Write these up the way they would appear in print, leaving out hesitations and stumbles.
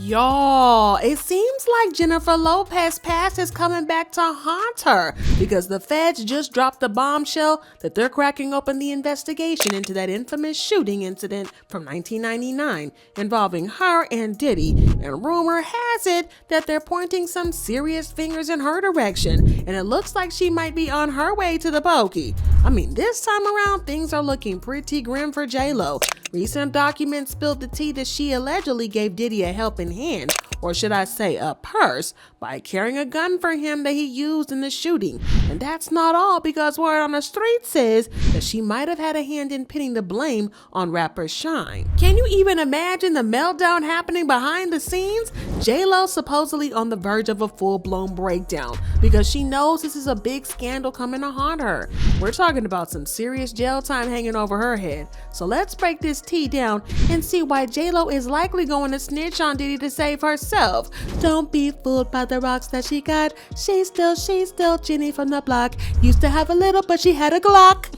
Y'all, it seems like Jennifer Lopez past is coming back to haunt her because the feds just dropped the bombshell that they're cracking open the investigation into that infamous shooting incident from 1999 involving her and Diddy, and rumor has it that they're pointing some serious fingers in her direction, and it looks like she might be on her way to the pokey. I mean, this time around things are looking pretty grim for J-Lo. Recent documents spilled the tea that she allegedly gave Diddy a helping hand, or should I say a purse, by carrying a gun for him that he used in the shooting. And that's not all, because word on the street says that she might have had a hand in pinning the blame on rapper Shyne. Can you even imagine the meltdown happening behind the scenes? J-Lo supposedly on the verge of a full-blown breakdown because she knows this is a big scandal coming to haunt her. We're talking about some serious jail time hanging over her head. So let's break this tea down and see why J-Lo is likely going to snitch on Diddy to save herself. Don't be fooled by the rocks that she got. She's still Jenny from the block. Used to have a little, but she had a Glock.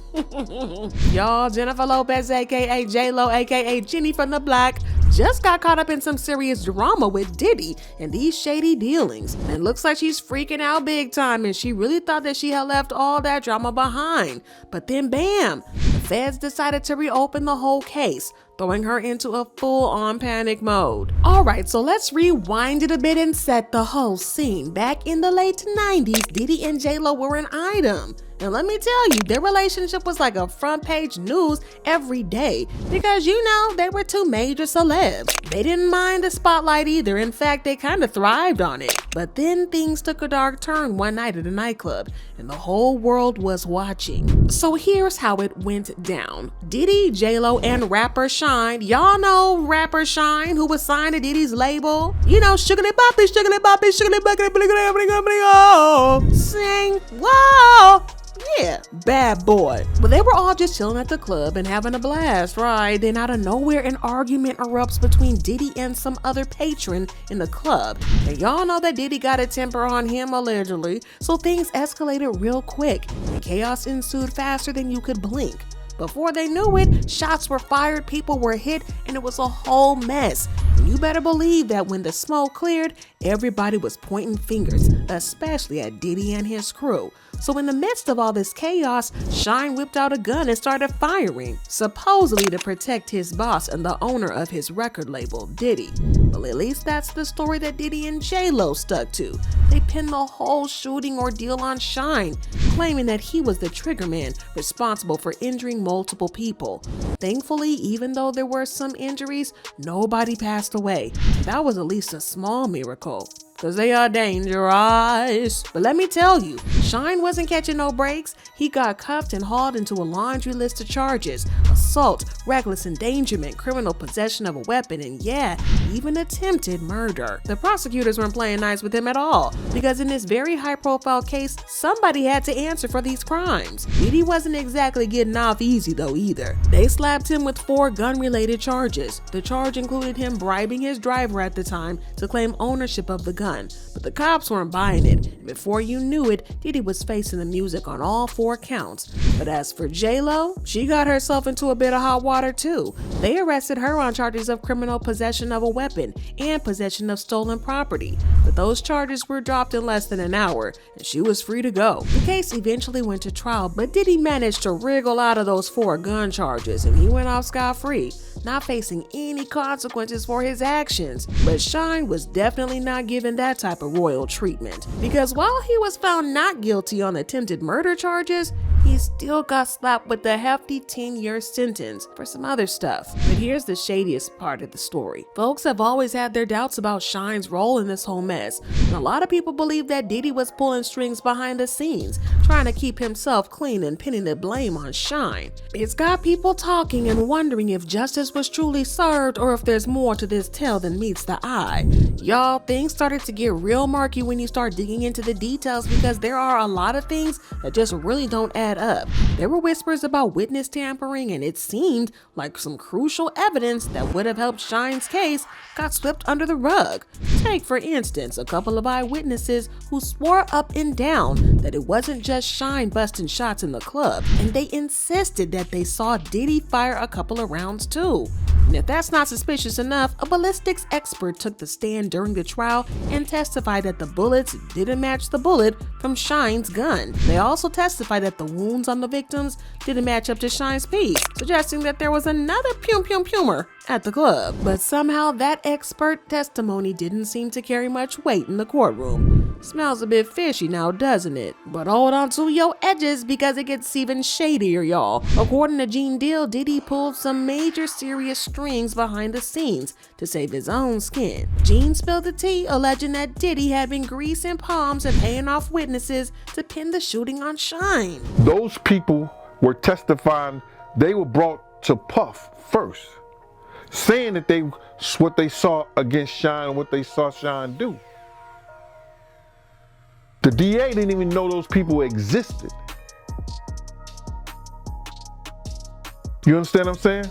Y'all, Jennifer Lopez, aka J-Lo, aka Jenny from the block, just got caught up in some serious drama with Diddy and these shady dealings. And looks like she's freaking out big time, and she really thought that she had left all that drama behind. But then bam, the feds decided to reopen the whole case, throwing her into a full-on panic mode. Alright, so let's rewind it a bit and set the whole scene. Back in the late 90s, Diddy and J-Lo were an item. And let me tell you, their relationship was like a front page news every day because, you know, they were two major celebs. They didn't mind the spotlight either. In fact, they kind of thrived on it. But then things took a dark turn one night at a nightclub and the whole world was watching. So here's how it went down. Diddy, J-Lo, and rapper Shyne. Y'all know rapper Shyne, who was signed to Diddy's label. You know, sugarly boppy, sugarly boppy, sugarly boppy, sing, whoa. Yeah, bad boy. But they were all just chilling at the club and having a blast, right? Then out of nowhere, an argument erupts between Diddy and some other patron in the club. And y'all know that Diddy got a temper on him allegedly, so things escalated real quick and chaos ensued faster than you could blink. Before they knew it, shots were fired, people were hit, and it was a whole mess. And you better believe that when the smoke cleared, everybody was pointing fingers, especially at Diddy and his crew. So in the midst of all this chaos, Shyne whipped out a gun and started firing, supposedly to protect his boss and the owner of his record label, Diddy. Well, at least that's the story that Diddy and J-Lo stuck to. They pinned the whole shooting ordeal on Shyne, claiming that he was the triggerman responsible for injuring multiple people. Thankfully, even though there were some injuries, nobody passed away. That was at least a small miracle, cause they are dangerous. But let me tell you, Shyne wasn't catching no breaks. He got cuffed and hauled into a laundry list of charges: assault, reckless endangerment, criminal possession of a weapon, and yeah, even attempted murder. The prosecutors weren't playing nice with him at all, because in this very high-profile case, somebody had to answer for these crimes. Diddy wasn't exactly getting off easy though either. They slapped him with 4 gun-related charges. The charge included him bribing his driver at the time to claim ownership of the gun, but the cops weren't buying it. Before you knew it, Diddy was facing the music on all 4 counts. But as for J-Lo, she got herself into a bit of hot water too. They arrested her on charges of criminal possession of a weapon and possession of stolen property, but those charges were dropped in less than an hour and she was free to go. The case eventually went to trial, but Diddy managed to wriggle out of those 4 gun charges and he went off scot-free, not facing any consequences for his actions. But Shyne was definitely not given that type of royal treatment, because while he was found not guilty on attempted murder charges, he still got slapped with a hefty 10-year sentence for some other stuff. But here's the shadiest part of the story. Folks have always had their doubts about Shyne's role in this whole mess, and a lot of people believe that Diddy was pulling strings behind the scenes, trying to keep himself clean and pinning the blame on Shyne. It's got people talking and wondering if justice was truly served or if there's more to this tale than meets the eye. Y'all, things started to get real murky when you start digging into the details, because there are a lot of things that just really don't add up. There were whispers about witness tampering, and it seemed like some crucial evidence that would have helped Shyne's case got swept under the rug. Take, for instance, a couple of eyewitnesses who swore up and down that it wasn't just Shyne busting shots in the club, and they insisted that they saw Diddy fire a couple of rounds too. And if that's not suspicious enough, a ballistics expert took the stand during the trial and testified that the bullets didn't match the bullet from Shyne's gun. They also testified that the wounds on the victims didn't match up to Shyne's piece, suggesting that there was another pumer at the club. But somehow that expert testimony didn't seem to carry much weight in the courtroom. Smells a bit fishy now, doesn't it? But hold on to your edges because it gets even shadier, y'all. According to Gene Deal, Diddy pulled some major serious strings behind the scenes to save his own skin. Gene spilled the tea, alleging that Diddy had been greasing palms and paying off witnesses to pin the shooting on Shyne. Those people were testifying, they were brought to Puff first, saying that what they saw against Shyne, what they saw Shyne do. The DA didn't even know those people existed. You understand what I'm saying?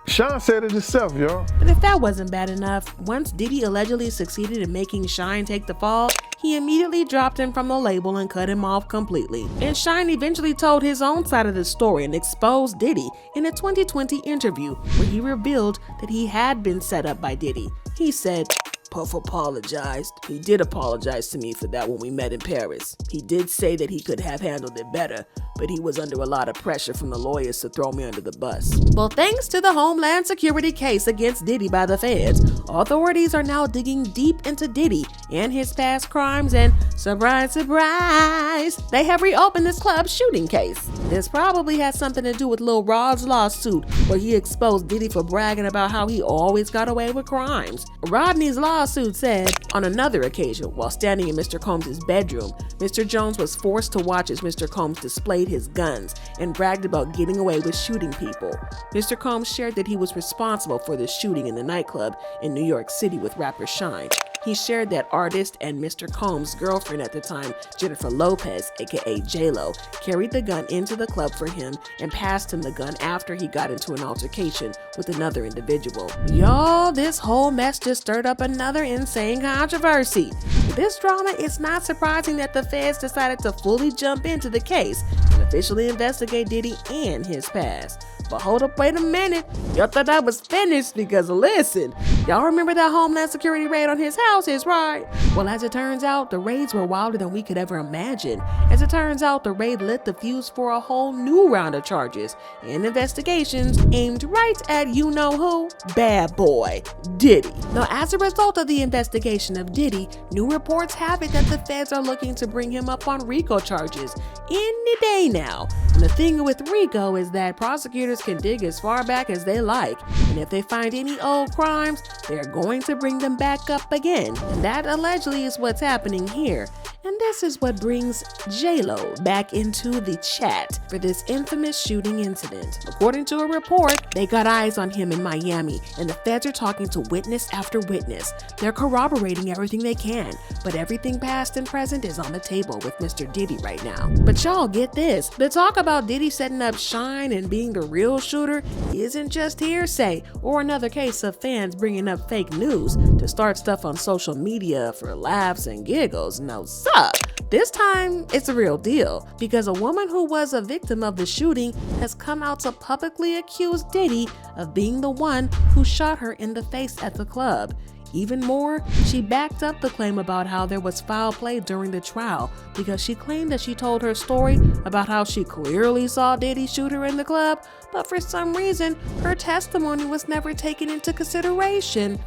Shyne said it himself, y'all. But if that wasn't bad enough, once Diddy allegedly succeeded in making Shyne take the fall, he immediately dropped him from the label and cut him off completely. And Shyne eventually told his own side of the story and exposed Diddy in a 2020 interview where he revealed that he had been set up by Diddy. He said, "Puff apologized. He did apologize to me for that when we met in Paris. He did say that he could have handled it better, but he was under a lot of pressure from the lawyers to throw me under the bus." Well, thanks to the Homeland Security case against Diddy by the feds, authorities are now digging deep into Diddy and his past crimes, and surprise, surprise, they have reopened this club shooting case. This probably has something to do with Lil Rod's lawsuit, where he exposed Diddy for bragging about how he always got away with crimes. Rodney's lawsuit said, on another occasion, while standing in Mr. Combs' bedroom, Mr. Jones was forced to watch as Mr. Combs displayed his guns and bragged about getting away with shooting people. Mr. Combs shared that he was responsible for the shooting in the nightclub in New York City with rapper Shyne. He shared that artist and Mr. Combs' girlfriend at the time, Jennifer Lopez, aka J-Lo, carried the gun into the club for him and passed him the gun after he got into an altercation with another individual. Y'all, this whole mess just stirred up another insane controversy. With this drama, it's not surprising that the feds decided to fully jump into the case and officially investigate Diddy and his past. But hold up, wait a minute. Y'all thought I was finished because listen, y'all remember that Homeland Security raid on his houses, right? Well, as it turns out, the raids were wilder than we could ever imagine. As it turns out, the raid lit the fuse for a whole new round of charges and investigations aimed right at you-know-who, bad boy, Diddy. Now, as a result of the investigation of Diddy, new reports have it that the feds are looking to bring him up on RICO charges any day now. And the thing with RICO is that prosecutors can dig as far back as they like, and if they find any old crimes, they're going to bring them back up again. And that allegedly is what's happening here. And this is what brings J-Lo back into the chat for this infamous shooting incident. According to a report, they got eyes on him in Miami, and the feds are talking to witness after witness. They're corroborating everything they can, but everything past and present is on the table with Mr. Diddy right now. But y'all get this, the talk about Diddy setting up Shyne and being the real shooter isn't just hearsay or another case of fans bringing up fake news to start stuff on social media for laughs and giggles. No, sir. This time, it's a real deal because a woman who was a victim of the shooting has come out to publicly accuse Diddy of being the one who shot her in the face at the club. Even more, she backed up the claim about how there was foul play during the trial because she claimed that she told her story about how she clearly saw Diddy shoot her in the club, but for some reason, her testimony was never taken into consideration.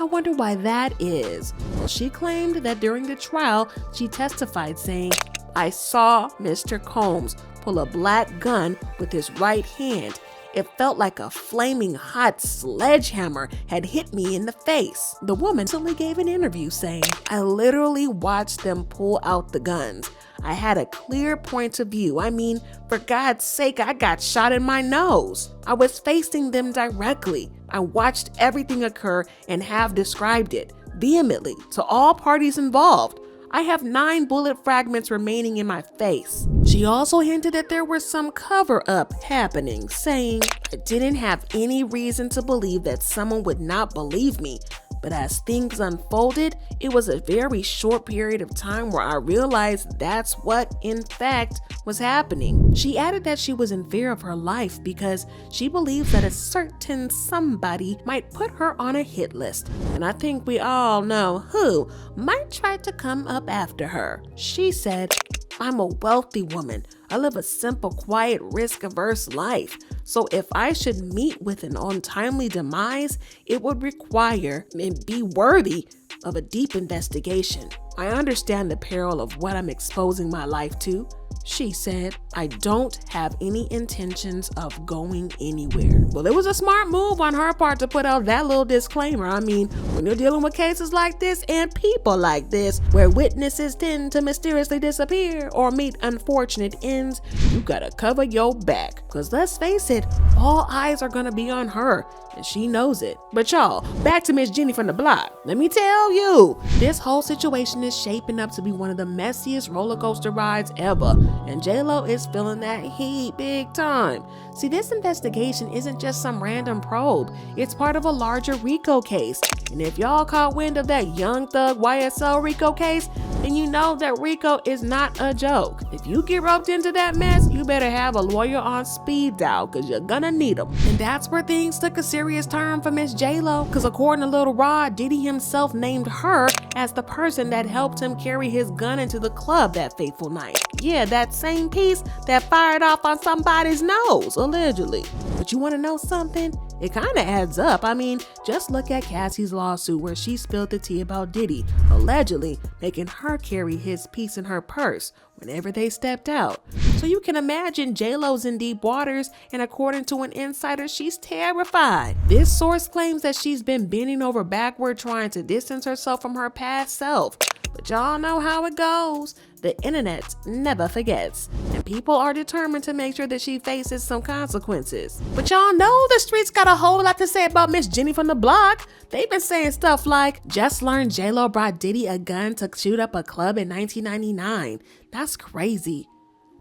I wonder why that is. Well, she claimed that during the trial, she testified saying, "I saw Mr. Combs pull a black gun with his right hand. It felt like a flaming hot sledgehammer had hit me in the face." The woman recently gave an interview saying, "I literally watched them pull out the guns. I had a clear point of view. I mean, for God's sake, I got shot in my nose. I was facing them directly. I watched everything occur and have described it vehemently to all parties involved. I have 9 bullet fragments remaining in my face." She also hinted that there was some cover-up happening, saying, "I didn't have any reason to believe that someone would not believe me. But as things unfolded, it was a very short period of time where I realized that's what, in fact, was happening. She added that she was in fear of her life because she believes that a certain somebody might put her on a hit list. And I think we all know who might try to come up after her. She said, "I'm a wealthy woman. I live a simple, quiet, risk-averse life. So if I should meet with an untimely demise, it would require and be worthy of a deep investigation. I understand the peril of what I'm exposing my life to." She said, "I don't have any intentions of going anywhere." Well, it was a smart move on her part to put out that little disclaimer. I mean, when you're dealing with cases like this and people like this, where witnesses tend to mysteriously disappear or meet unfortunate ends, you gotta cover your back. Cause let's face it, all eyes are gonna be on her, and she knows it. But y'all, back to Miss Jenny from the block. Let me tell you, this whole situation is shaping up to be one of the messiest roller coaster rides ever. And J-Lo is feeling that heat big time. See, this investigation isn't just some random probe. It's part of a larger RICO case. And if y'all caught wind of that Young Thug YSL RICO case, then you know that RICO is not a joke. If you get roped into that mess, you better have a lawyer on speed dial, cause you're gonna need them. And that's where things took a serious turn for Miss J-Lo, cause according to Lil Rod, Diddy himself named her as the person that helped him carry his gun into the club that fateful night. Yeah, that same piece that fired off on somebody's nose, allegedly. But you wanna know something? It kinda adds up. I mean, just look at Cassie's lawsuit where she spilled the tea about Diddy, allegedly making her carry his piece in her purse whenever they stepped out. So you can imagine J-Lo's in deep waters, and according to an insider, she's terrified. This source claims that she's been bending over backward trying to distance herself from her past self. But y'all know how it goes. The internet never forgets, and people are determined to make sure that she faces some consequences. But y'all know the streets got a whole lot to say about Miss Jenny from the block. They've been saying stuff like, "Just learned J-Lo brought Diddy a gun to shoot up a club in 1999. That's crazy."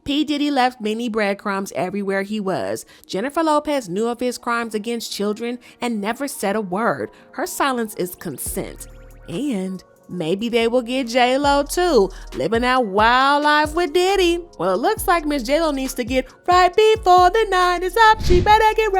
P. Diddy left many breadcrumbs everywhere he was. Jennifer Lopez knew of his crimes against children and never said a word. Her silence is consent. And maybe they will get J-Lo too, living that wild life with Diddy. Well, it looks like Miss J-Lo needs to get right before the night is up. She better get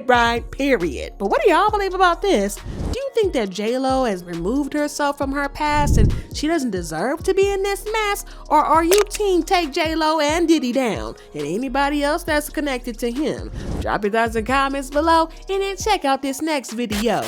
right, period. But what do y'all believe about this? Do you think that J-Lo has removed herself from her past and she doesn't deserve to be in this mess? Or are you team take J-Lo and Diddy down and anybody else that's connected to him? Drop your thoughts and comments below and then check out this next video.